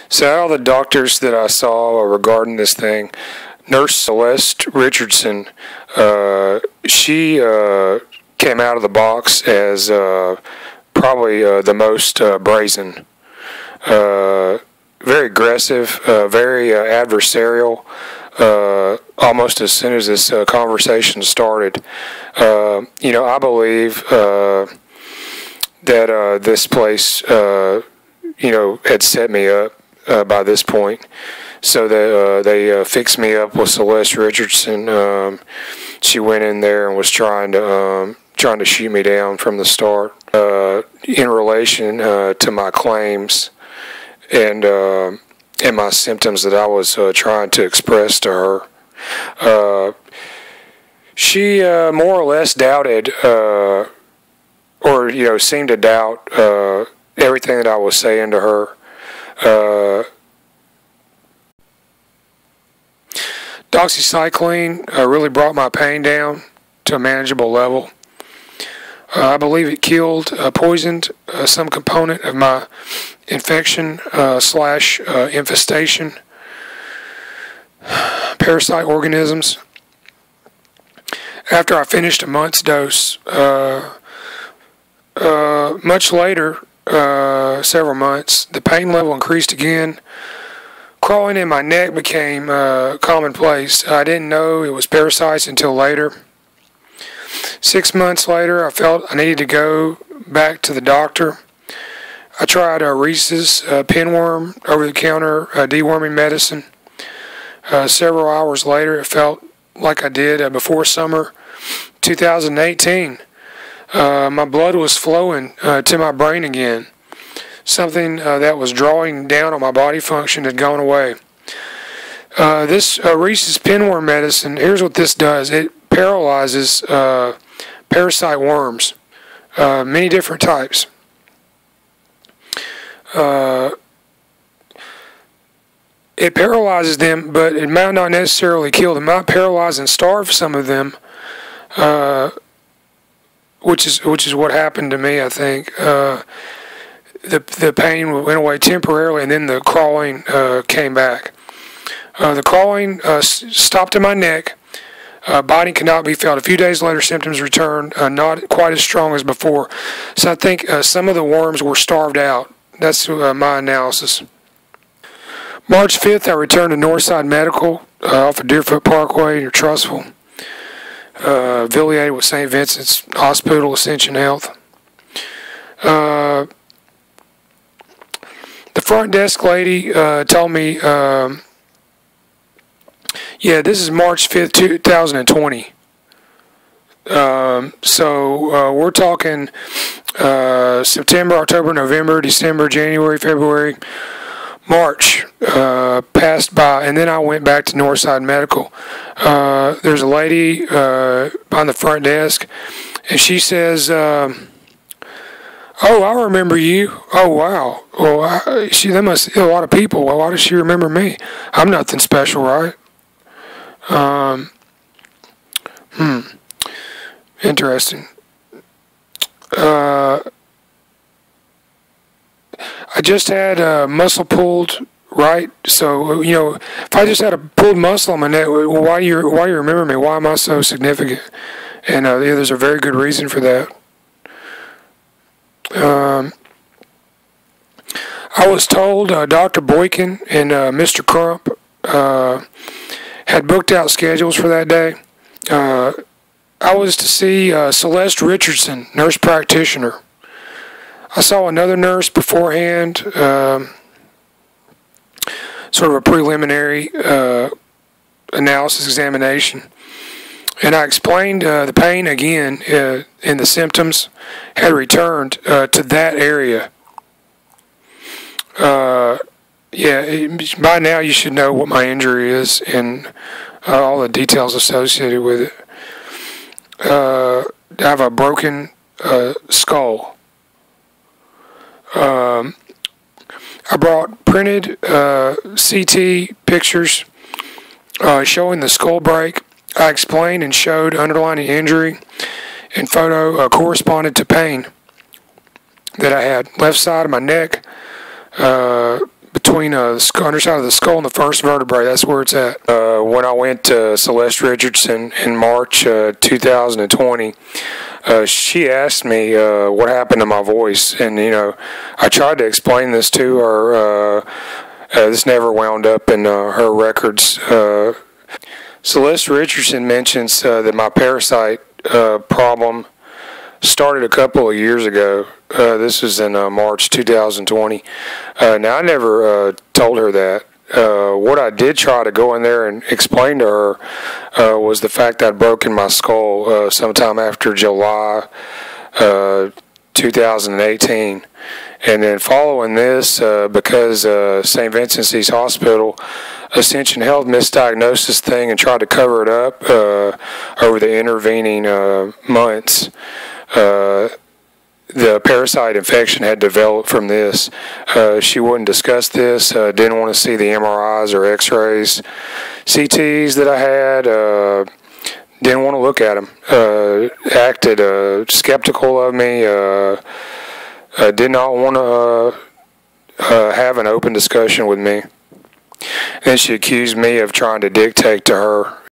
So all the doctors that I saw regarding this thing, Nurse Celeste Richardson, she came out of the box as probably the most brazen. Very aggressive, very adversarial. Almost as soon as this conversation started, I believe that this place, had set me up by this point, so that they fixed me up with Celeste Richardson. She went in there and was trying to shoot me down from the start in relation to my claims and my symptoms that I was trying to express to her. She more or less doubted, or seemed to doubt everything that I was saying to her. Doxycycline really brought my pain down to a manageable level. I believe it poisoned some component of my infection slash infestation, parasite organisms. After I finished a month's dose, much later, several months, the pain level increased again. Crawling in my neck became commonplace. I didn't know it was parasites until later. 6 months later, I felt I needed to go back to the doctor. I tried Reese's pinworm, over-the-counter deworming medicine. Several hours later, it felt like I did before summer 2018. My blood was flowing to my brain again. Something that was drawing down on my body function had gone away. This Reese's pinworm medicine, here's what this does. It paralyzes parasite worms, many different types. It paralyzes them, but it might not necessarily kill them. It might paralyze and starve some of them, which is what happened to me, I think. The pain went away temporarily, and then the crawling came back. The crawling stopped in my neck. Biting could not be felt. A few days later, symptoms returned, not quite as strong as before. So I think some of the worms were starved out. That's my analysis. March 5th, I returned to Northside Medical off of Deerfoot Parkway near Trussville, affiliated with St. Vincent's Hospital, Ascension Health. The front desk lady told me, this is March 5th, 2020. So we're talking September, October, November, December, January, February, March passed by, and then I went back to Northside Medical. There's a lady on the front desk, and she says, "Oh, I remember you. Oh, wow. Well, that must be a lot of people. Well, why does she remember me? I'm nothing special, right?" Interesting. I just had muscle pulled, right? So, if I just had a pulled muscle on my neck, why do you remember me? Why am I so significant? And there's a very good reason for that. I was told Dr. Boykin and Mr. Crump had booked out schedules for that day. I was to see Celeste Richardson, nurse practitioner. I saw another nurse beforehand, sort of a preliminary analysis examination. And I explained the pain again, and the symptoms had returned to that area. By now you should know what my injury is and all the details associated with it. I have a broken skull. I brought printed CT pictures showing the skull break. I explained and showed underlying injury, and photo corresponded to pain that I had. Left side of my neck, between the underside of the skull and the first vertebrae. That's where it's at. When I went to Celeste Richardson in March 2020, she asked me what happened to my voice, and I tried to explain this to her. This never wound up in her records. Celeste Richardson mentions that my parasite problem started a couple of years ago. This was in March 2020. Now, I never told her that. What I did try to go in there and explain to her was the fact that I'd broken my skull sometime after July 2018. And then following this, because St. Vincent's Hospital, Ascension held misdiagnosis thing and tried to cover it up over the intervening months. The parasite infection had developed from this. She wouldn't discuss this, didn't want to see the MRIs or x-rays, CTs that I had, didn't want to look at them, acted skeptical of me, did not want to have an open discussion with me. Then she accused me of trying to dictate to her